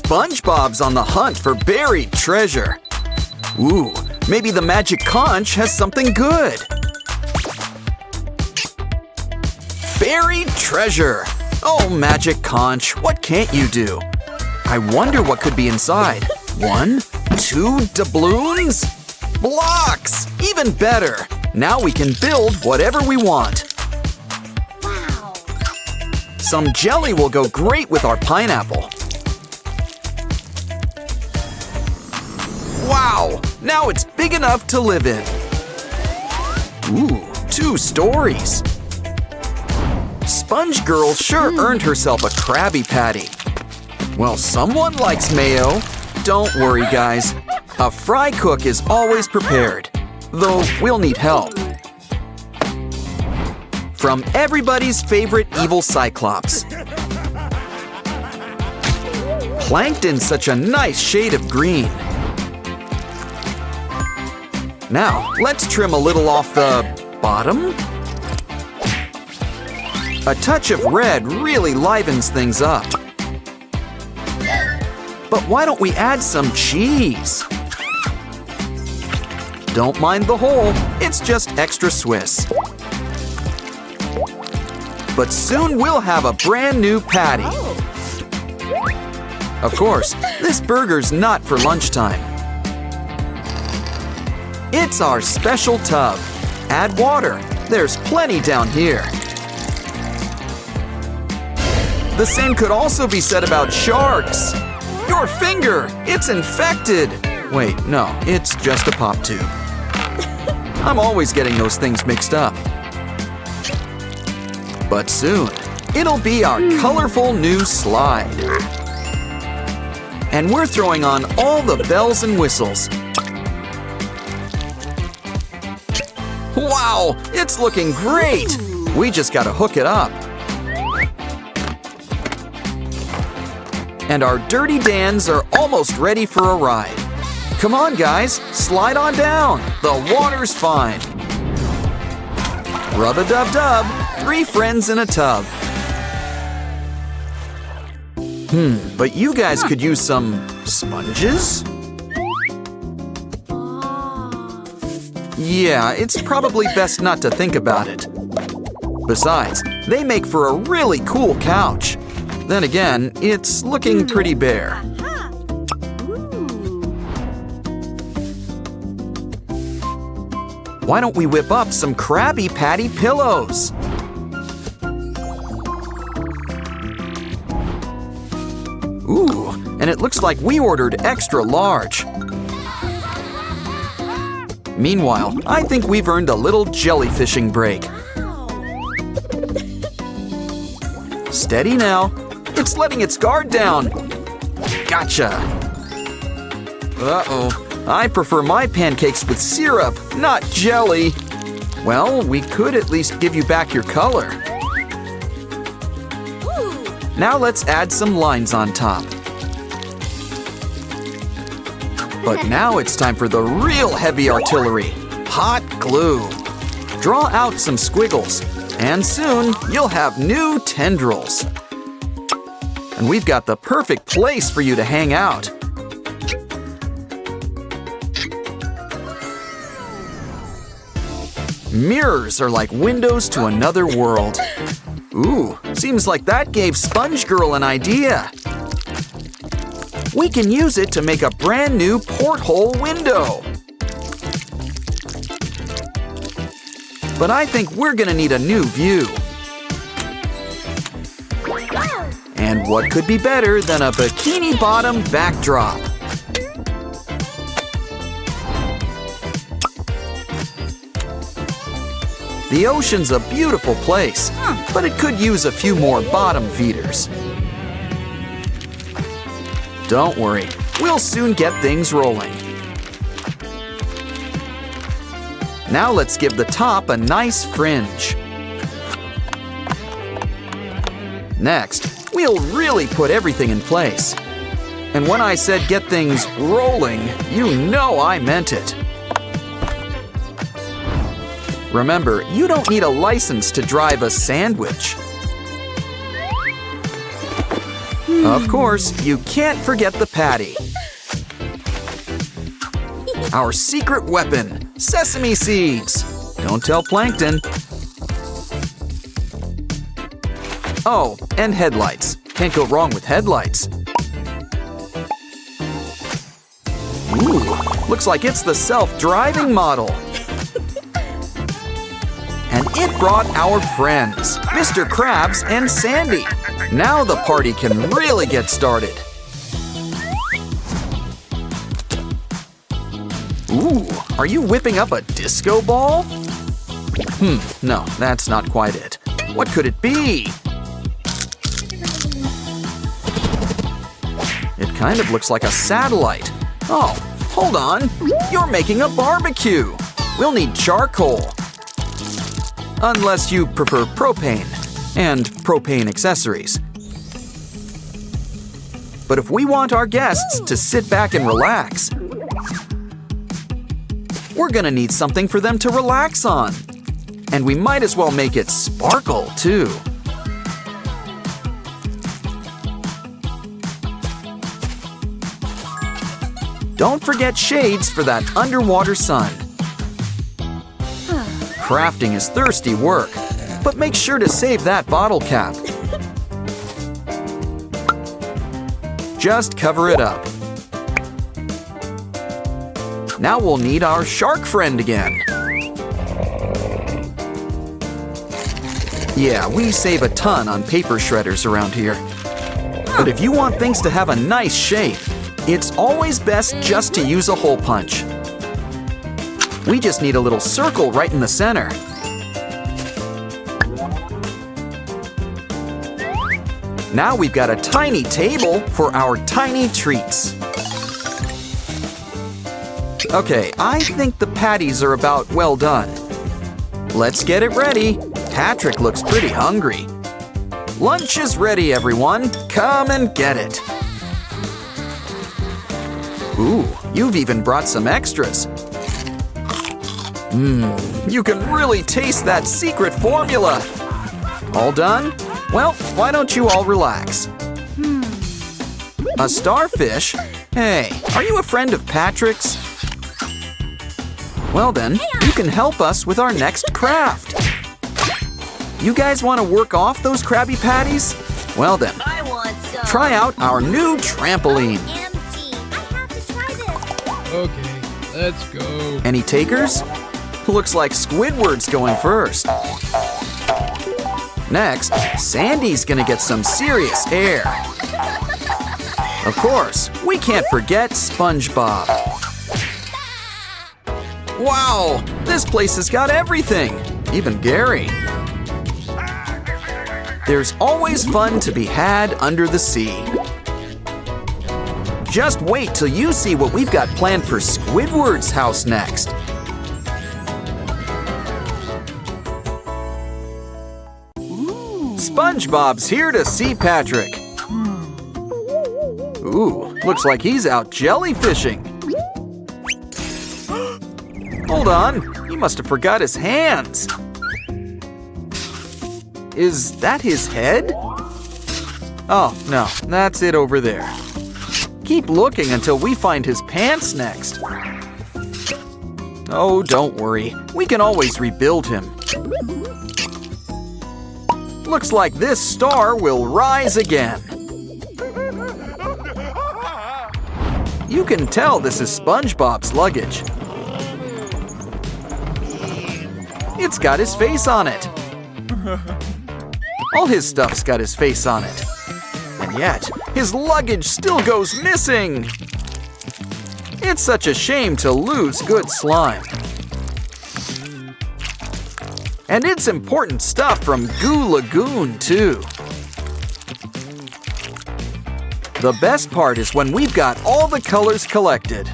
SpongeBob's on the hunt for buried treasure. Ooh, maybe the magic conch has something good. Buried treasure! Oh, magic conch, what can't you do? I wonder what could be inside. 1, 2 doubloons? Blocks! Even better! Now we can build whatever we want. Wow! Some jelly will go great with our pineapple. Wow! Now it's big enough to live in. Ooh, 2 stories. Sponge Girl sure earned herself a Krabby Patty. Well, someone likes mayo. Don't worry, guys. A fry cook is always prepared, though we'll need help. From everybody's favorite evil Cyclops. Plankton's such a nice shade of green. Now, let's trim a little off the bottom. A touch of red really livens things up. But why don't we add some cheese? Don't mind the hole, it's just extra Swiss. But soon we'll have a brand new patty. Of course, this burger's not for lunchtime. It's our special tub. Add water. There's plenty down here. The same could also be said about sharks. Your finger! It's infected! Wait, no, it's just a pop tube. I'm always getting those things mixed up. But soon, it'll be our colorful new slide. And we're throwing on all the bells and whistles. Wow, it's looking great! We just gotta hook it up. And our dirty Dans are almost ready for a ride. Come on, guys, slide on down. The water's fine. Rub-a-dub-dub, 3 friends in a tub. But you guys could use some sponges? Yeah, it's probably best not to think about it. Besides, they make for a really cool couch. Then again, it's looking pretty bare. Why don't we whip up some Krabby Patty pillows? Ooh, and it looks like we ordered extra large. Meanwhile, I think we've earned a little jellyfishing break. Steady now. It's letting its guard down. Gotcha. Uh-oh. I prefer my pancakes with syrup, not jelly. Well, we could at least give you back your color. Now let's add some lines on top. But now it's time for the real heavy artillery, hot glue. Draw out some squiggles, and soon you'll have new tendrils. And we've got the perfect place for you to hang out. Mirrors are like windows to another world. Ooh, seems like that gave Sponge Girl an idea. We can use it to make a brand new porthole window. But I think we're gonna need a new view. And what could be better than a Bikini Bottom backdrop? The ocean's a beautiful place, but it could use a few more bottom feeders. Don't worry, we'll soon get things rolling. Now let's give the top a nice fringe. Next, we'll really put everything in place. And when I said get things rolling, you know I meant it. Remember, you don't need a license to drive a sandwich. Of course, you can't forget the patty. Our secret weapon, sesame seeds. Don't tell Plankton. Oh, and headlights. Can't go wrong with headlights. Ooh, looks like it's the self-driving model. And it brought our friends, Mr. Krabs and Sandy. Now the party can really get started. Ooh, are you whipping up a disco ball? No, that's not quite it. What could it be? It kind of looks like a satellite. Oh, hold on. You're making a barbecue. We'll need charcoal. Unless you prefer propane and propane accessories. But if we want our guests to sit back and relax, we're gonna need something for them to relax on. And we might as well make it sparkle, too. Don't forget shades for that underwater sun. Crafting is thirsty work, but make sure to save that bottle cap. Just cover it up. Now we'll need our shark friend again. Yeah, we save a ton on paper shredders around here. But if you want things to have a nice shape, it's always best just to use a hole punch. We just need a little circle right in the center. Now we've got a tiny table for our tiny treats. Okay, I think the patties are about well done. Let's get it ready. Patrick looks pretty hungry. Lunch is ready, everyone. Come and get it. Ooh, you've even brought some extras. You can really taste that secret formula. All done? Well, why don't you all relax? A starfish? Hey, are you a friend of Patrick's? Well then, you can help us with our next craft. You guys want to work off those Krabby Patties? Well then, try out our new trampoline. Okay, let's go. Any takers? Looks like Squidward's going first. Next, Sandy's gonna get some serious air. Of course, we can't forget SpongeBob. Wow, this place has got everything, even Gary. There's always fun to be had under the sea. Just wait till you see what we've got planned for Squidward's house next. SpongeBob's here to see Patrick. Ooh, looks like he's out jellyfishing. Hold on, he must have forgot his hands. Is that his head? Oh, no, that's it over there. Keep looking until we find his pants next. Oh, don't worry. We can always rebuild him. Looks like this star will rise again. You can tell this is SpongeBob's luggage. It's got his face on it. All his stuff's got his face on it. And yet, his luggage still goes missing. It's such a shame to lose good slime. And it's important stuff from Goo Lagoon, too. The best part is when we've got all the colors collected.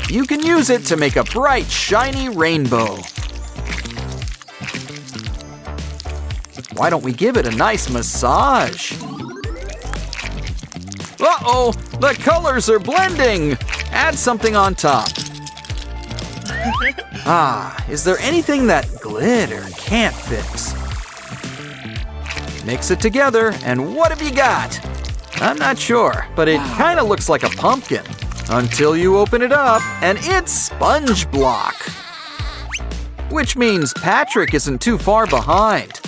You can use it to make a bright, shiny rainbow. Why don't we give it a nice massage? Uh-oh, the colors are blending. Add something on top. Ah, is there anything that glitter can't fix? Mix it together, and what have you got? I'm not sure, but it kind of looks like a pumpkin. Until you open it up, and it's Sponge Block. Which means Patrick isn't too far behind.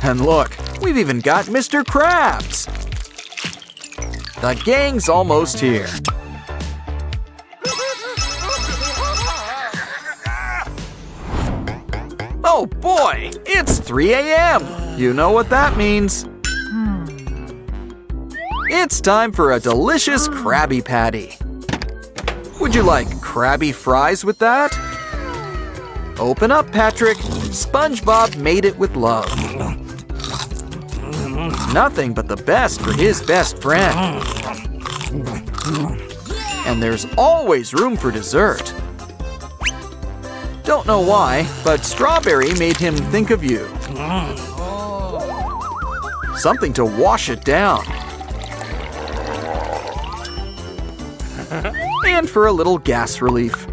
And look, we've even got Mr. Krabs. The gang's almost here. Oh boy, it's 3 a.m. You know what that means. It's time for a delicious Krabby Patty. Would you like Krabby fries with that? Open up, Patrick. SpongeBob made it with love. Nothing but the best for his best friend. And there's always room for dessert. Don't know why, but strawberry made him think of you. Something to wash it down. And for a little gas relief.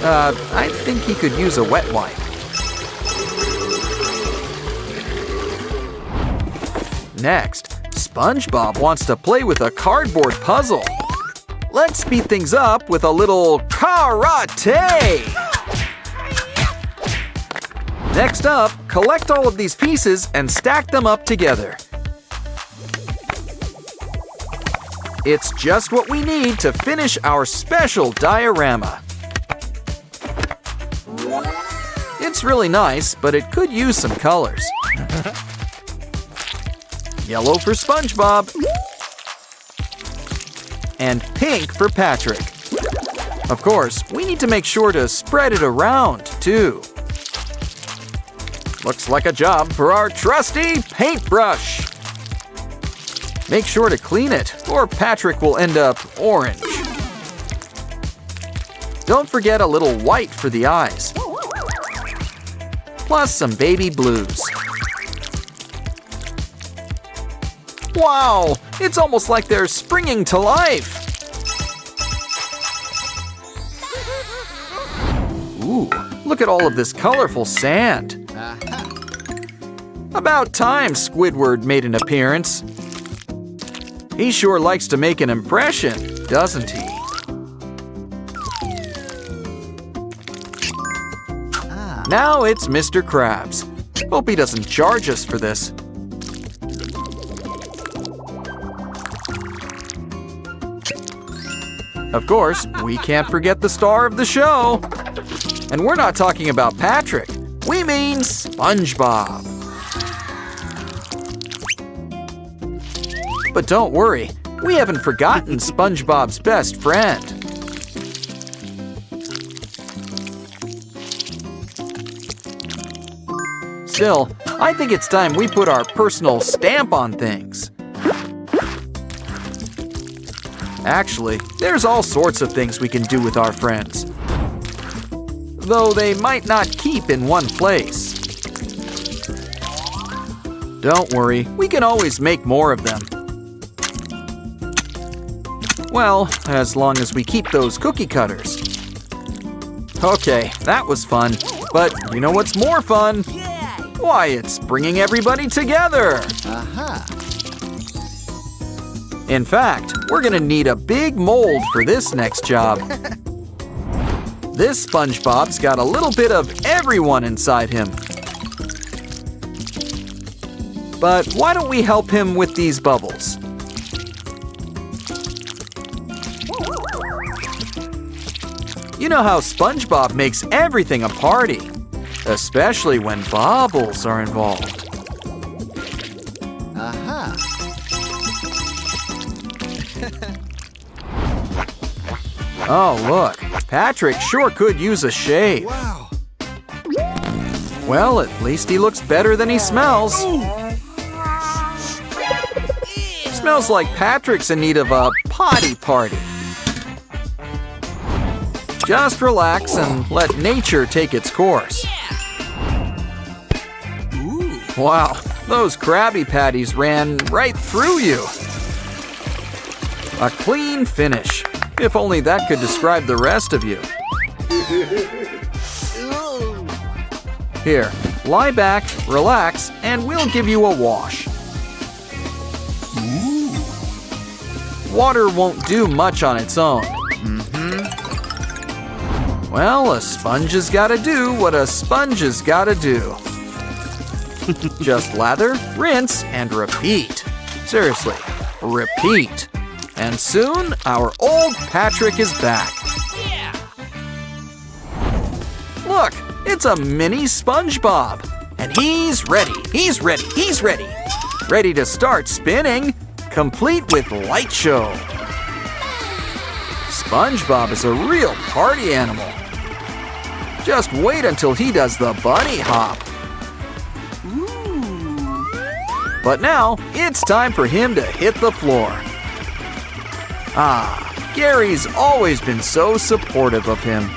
I think he could use a wet wipe. Next, SpongeBob wants to play with a cardboard puzzle. Let's speed things up with a little karate! Next up, collect all of these pieces and stack them up together. It's just what we need to finish our special diorama. It's really nice, but it could use some colors. Yellow for SpongeBob. And pink for Patrick. Of course, we need to make sure to spread it around, too. Looks like a job for our trusty paintbrush. Make sure to clean it, or Patrick will end up orange. Don't forget a little white for the eyes. Plus some baby blues. Wow! It's almost like they're springing to life! Ooh, look at all of this colorful sand. About time Squidward made an appearance. He sure likes to make an impression, doesn't he? Now it's Mr. Krabs. Hope he doesn't charge us for this. Of course, we can't forget the star of the show. And we're not talking about Patrick. We mean SpongeBob. But don't worry, we haven't forgotten SpongeBob's best friend. Still, I think it's time we put our personal stamp on things. Actually, there's all sorts of things we can do with our friends. Though they might not keep in one place. Don't worry, we can always make more of them. Well, as long as we keep those cookie cutters. Okay, that was fun. But you know what's more fun? Why, it's bringing everybody together. In fact, we're gonna need a big mold for this next job. This SpongeBob's got a little bit of everyone inside him. But why don't we help him with these bubbles? You know how SpongeBob makes everything a party, especially when bubbles are involved. Oh, look, Patrick sure could use a shave. Wow. Well, at least he looks better than he smells. Smells like Patrick's in need of a potty party. Just relax and let nature take its course. Wow, those Krabby Patties ran right through you. A clean finish. If only that could describe the rest of you. Here, lie back, relax, and we'll give you a wash. Water won't do much on its own. Well, a sponge has gotta do what a sponge has gotta do. Just lather, rinse, and repeat. Seriously, repeat. And soon, our old Patrick is back. Look, it's a mini SpongeBob. And he's ready, he's ready, he's ready. Ready to start spinning, complete with light show. SpongeBob is a real party animal. Just wait until he does the bunny hop. But now, it's time for him to hit the floor. Ah, Gary's always been so supportive of him.